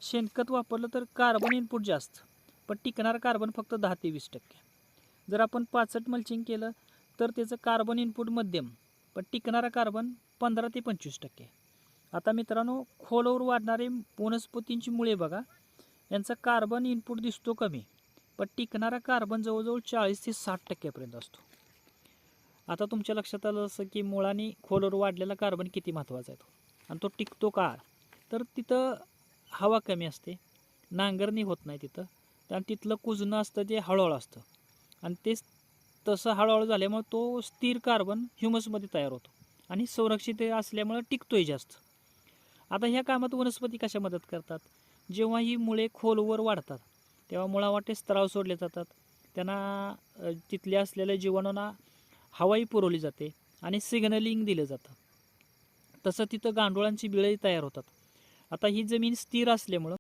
शेणखत वापरलं तर कार्बन इनपुट जास्त, पण टिकणारं कार्बन फक्त 10 ते 20%. जर आपण पाचट मल्चिंग केलं तर त्याचं कार्बन इनपुट मध्यम, पण टिकणारा कार्बन 15 ते 25%. आता मित्रांनो, खोलवर वाढणारे वनस्पतींची मुळे बघा, यांचा कार्बन इनपुट दिसतो कमी, पण टिकणारा कार्बन जवळजवळ 40 ते 60% असतो. आता तुमच्या लक्षात आलं असं की मुळाने खोलवर वाढलेला कार्बन किती महत्त्वाचा आहे आणि तो टिकतो का? तर तिथं हवा कमी असते, नांगरणी होत नाही तिथं, आणि तिथलं कुजणं असतं ते हळूहळू असतं, आणि ते तसं हळूहळू झाल्यामुळे तो स्थिर कार्बन ह्युमसमध्ये तयार होतो आणि संरक्षित असल्यामुळं टिकतोही जास्त. आता ह्या कामात वनस्पती कशा मदत करतात? जेव्हा ही मुळे खोलवर वाढतात तेव्हा मुळावाटे स्त्राव सोडले जातात, त्यांना तिथल्या असलेल्या जीवाणूंना हवाही पुरवली जाते आणि सिग्नलिंग दिलं जातं. तसं तिथं गांडुळांची बिळही तयार होतात. आता ही जमीन स्थिर असल्यामुळं